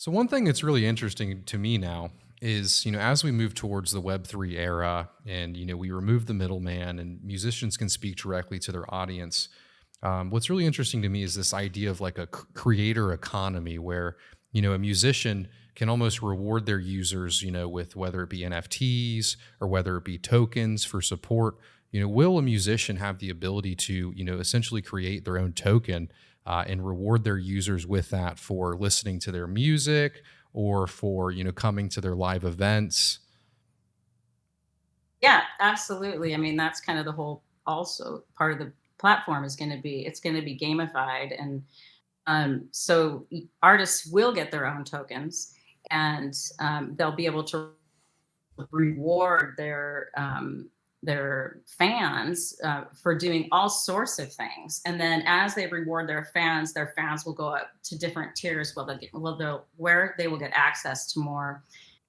So one thing that's really interesting to me now is, as we move towards the Web3 era and, we remove the middleman and musicians can speak directly to their audience. What's really interesting to me is this idea of like a creator economy where, a musician can almost reward their users, with whether it be NFTs or whether it be tokens for support. Will a musician have the ability to, essentially create their own token and reward their users with that for listening to their music or for, coming to their live events? Yeah, absolutely. I mean, that's kind of the whole also part of the platform is going to be it's going to be gamified, and so artists will get their own tokens, and they'll be able to reward their fans for doing all sorts of things. And then as they reward their fans will go up to different tiers. Where they will get access to more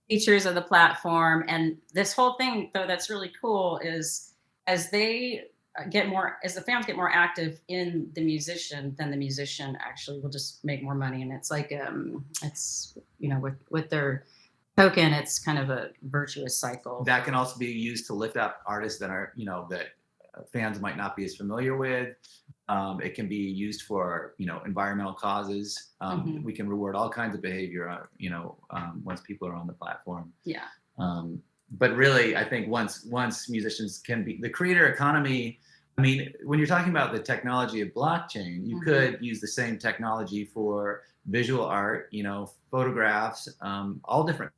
features of the platform. And this whole thing, though, that's really cool is as they as the fans get more active in the musician, then the musician actually will just make more money. And it's like, it's, with their token, it's kind of a virtuous cycle. That can also be used to lift up artists that are, that fans might not be as familiar with. It can be used for, environmental causes. We can reward all kinds of behavior, once people are on the platform. Yeah. But really, I think once musicians can be the creator economy. I mean, when you're talking about the technology of blockchain, you could use the same technology for visual art, photographs, all different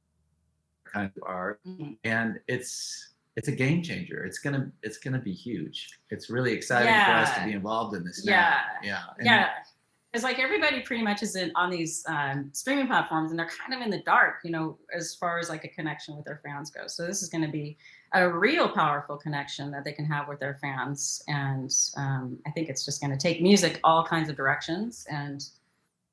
kinds of art, and it's a game changer. It's gonna be huge. It's really exciting for us to be involved in this now. Yeah. It's like everybody pretty much is on these streaming platforms, and they're kind of in the dark, as far as like a connection with their fans goes. So this is going to be a real powerful connection that they can have with their fans, and I think it's just going to take music all kinds of directions, and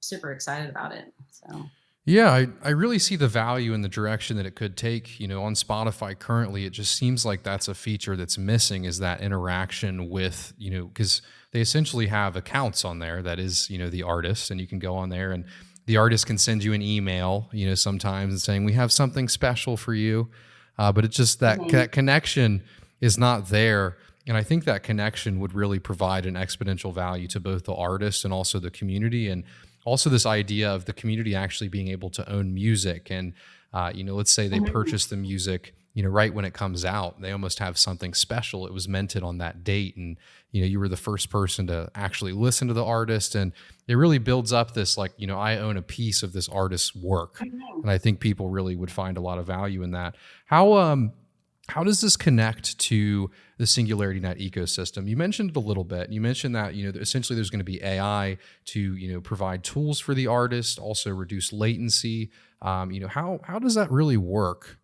super excited about it. So. Yeah, I really see the value in the direction that it could take. On Spotify currently, it just seems like that's a feature that's missing is that interaction with, because they essentially have accounts on there that is, the artist, and you can go on there and the artist can send you an email, sometimes and saying, we have something special for you. But it's just that connection is not there. And I think that connection would really provide an exponential value to both the artist and also the community. And also this idea of the community actually being able to own music. And, let's say they purchase the music, right when it comes out, they almost have something special. It was minted on that date. And, you were the first person to actually listen to the artist. And it really builds up this, like, I own a piece of this artist's work. And I think people really would find a lot of value in that. How does this connect to the Singularity Net ecosystem? You mentioned it a little bit. You mentioned that, essentially there's going to be AI to, provide tools for the artist, also reduce latency. How does that really work?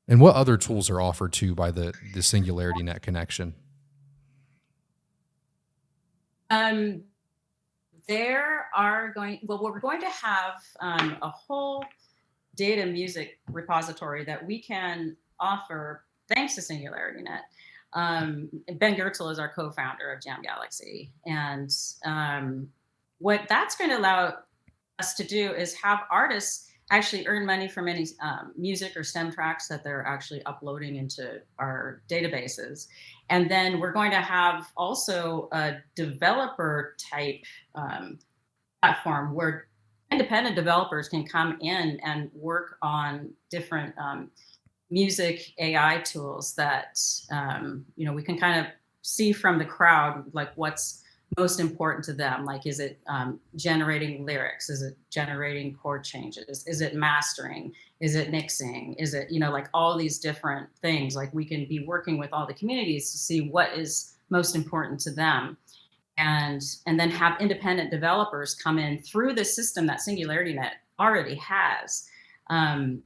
And what other tools are offered to by the Singularity Net connection? We're going to have a whole data music repository that we can offer thanks to Singularity Net. Ben Gertzel is our co-founder of Jam Galaxy. And what that's going to allow us to do is have artists actually earn money from any music or STEM tracks that they're actually uploading into our databases. And then we're going to have also a developer type platform where independent developers can come in and work on different music AI tools that we can kind of see from the crowd, like what's most important to them. Like, is it generating lyrics? Is it generating chord changes? Is it mastering? Is it mixing? Is it, like all these different things? Like, we can be working with all the communities to see what is most important to them. And then have independent developers come in through the system that Singularity Net already has. Then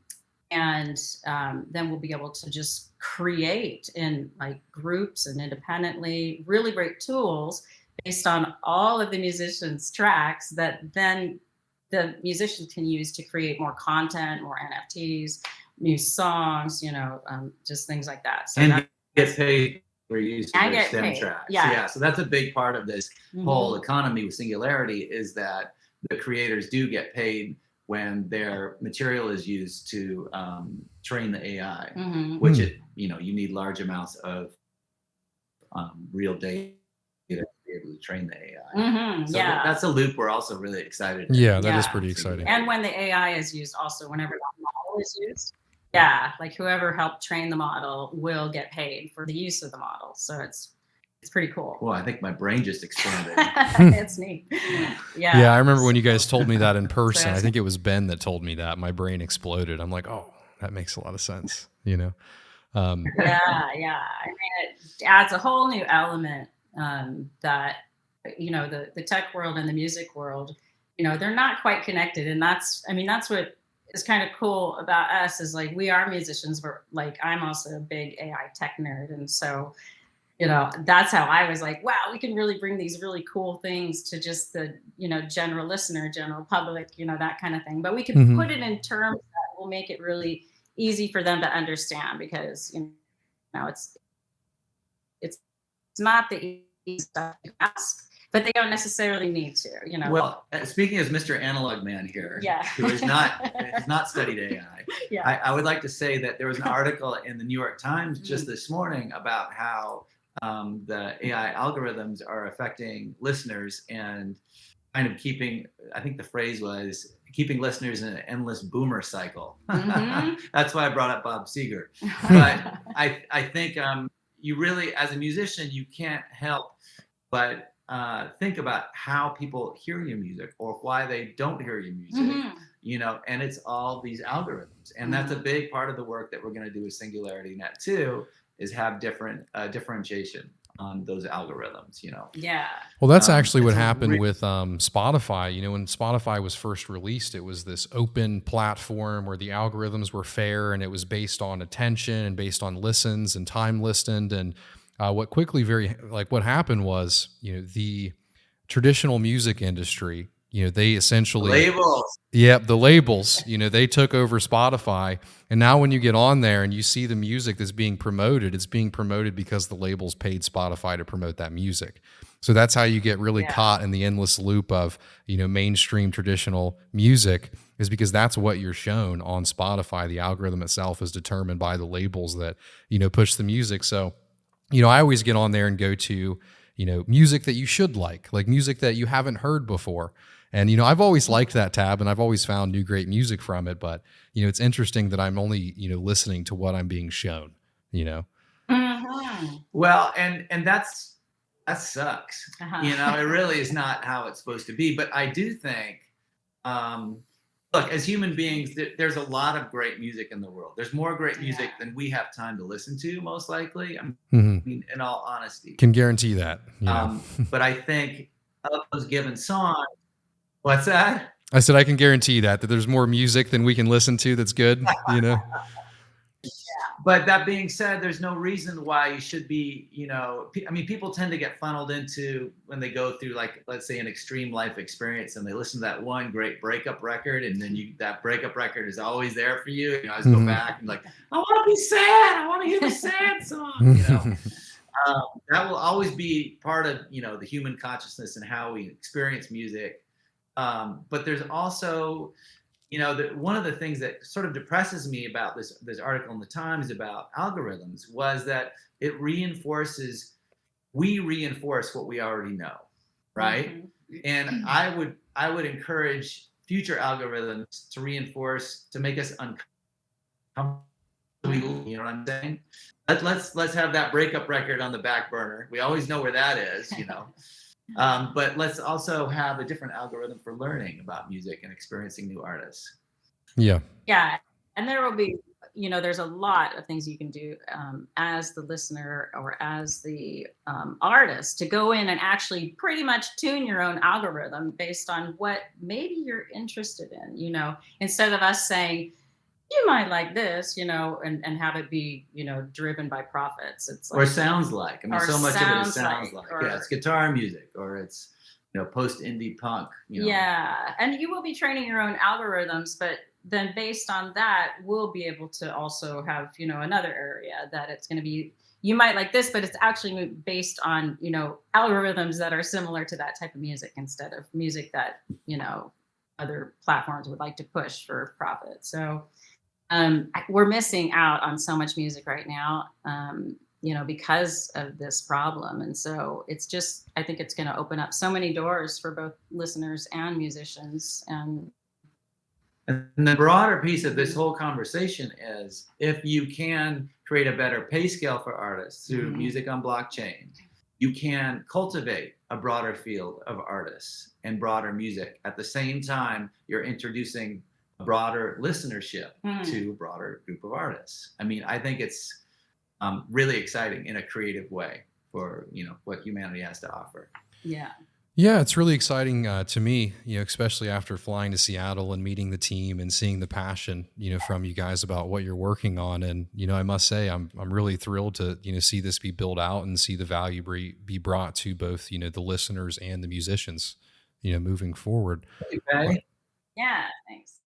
we'll be able to just create in like groups and independently really great tools based on all of the musicians' tracks that then the musicians can use to create more content, more NFTs, new songs, just things like that. So and get paid for use of their STEM tracks. Yeah. So that's a big part of this whole economy with Singularity is that the creators do get paid when their material is used to train the AI, Mhm. which you need large amounts of real data to be able to train the AI. Mhm. So Yeah. that's a loop we're also really excited in. Yeah, that is Yeah. pretty exciting. And when the AI is used also, whenever that model is used, yeah, like whoever helped train the model will get paid for the use of the model. So it's pretty cool. Well, I think my brain just expanded. It's neat. Yeah. Yeah, I remember when you guys told me that in person. it's- I think it was Ben that told me that. My brain exploded. I'm like, oh, that makes a lot of sense, you know? Yeah. I mean, it adds a whole new element that, the tech world and the music world, they're not quite connected. And that's what is kind of cool about us is like, we are musicians. We're like, I'm also a big AI tech nerd. And so, that's how I was like, wow, we can really bring these really cool things to just the, general listener, general public, that kind of thing. But we can put it in terms that will make it really easy for them to understand because, it's not the easy stuff you ask, but they don't necessarily need to, Well, speaking as Mr. Analog Man here, Yeah. who has not studied AI, Yeah. I would like to say that there was an article in the New York Times just this morning about how the AI algorithms are affecting listeners and kind of keeping, I think the phrase was, keeping listeners in an endless boomer cycle. That's why I brought up Bob Seger. But I think you really, as a musician, you can't help but think about how people hear your music or why they don't hear your music, and it's all these algorithms. And that's a big part of the work that we're going to do with Singularity Net too, is have different differentiation on those algorithms, Yeah. Well, that's actually what it's a happened with Spotify. When Spotify was first released, it was this open platform where the algorithms were fair and it was based on attention and based on listens and time listened. And what happened was, the traditional music industry, they essentially labels. Yep, the labels, they took over Spotify. And now when you get on there and you see the music that's being promoted, it's being promoted because the labels paid Spotify to promote that music. So that's how you get really caught in the endless loop of, mainstream traditional music, is because that's what you're shown on Spotify. The algorithm itself is determined by the labels that, push the music. So, I always get on there and go to, music that you should like music that you haven't heard before. And, I've always liked that tab and I've always found new great music from it. But, it's interesting that I'm only, listening to what I'm being shown, Well, and that sucks. It really is not how it's supposed to be. But I do think, look, as human beings, there's a lot of great music in the world. There's more great music than we have time to listen to, most likely. I mean, in all honesty. Can guarantee that. But I think of those given songs, what's that? I said I can guarantee that there's more music than we can listen to that's good, But that being said, there's no reason why you should be, people tend to get funneled into when they go through, like, let's say an extreme life experience and they listen to that one great breakup record. And then that breakup record is always there for you. You always go back and like, I want to be sad. I want to hear the sad song, that will always be part of, the human consciousness and how we experience music. But there's also, one of the things that sort of depresses me about this article in the Times about algorithms was that we reinforce what we already know, right? And I would encourage future algorithms to make us uncomfortable. You know what I'm saying? Let's have that breakup record on the back burner. We always know where that is, but let's also have a different algorithm for learning about music and experiencing new artists. Yeah. And there will be, there's a lot of things you can do as the listener or as the artist to go in and actually pretty much tune your own algorithm based on what maybe you're interested in, instead of us saying, you might like this, and have it be, driven by profits. It's like, or sounds like. I mean, so much of it is sounds like. Or, it's guitar music, or it's post indie punk. Yeah, and you will be training your own algorithms, but then based on that, we'll be able to also have another area that it's going to be. You might like this, but it's actually based on algorithms that are similar to that type of music instead of music that other platforms would like to push for profit. So we're missing out on so much music right now, because of this problem. And so it's just, I think it's going to open up so many doors for both listeners and musicians. And the broader piece of this whole conversation is if you can create a better pay scale for artists through music on blockchain, you can cultivate a broader field of artists and broader music. At the same time, you're introducing a broader listenership to a broader group of artists. I mean, I think it's really exciting in a creative way for, what humanity has to offer. Yeah. Yeah, it's really exciting to me, especially after flying to Seattle and meeting the team and seeing the passion, from you guys about what you're working on. And, I must say, I'm really thrilled to, see this be built out and see the value be brought to both, the listeners and the musicians, moving forward. Okay. Yeah. Thanks.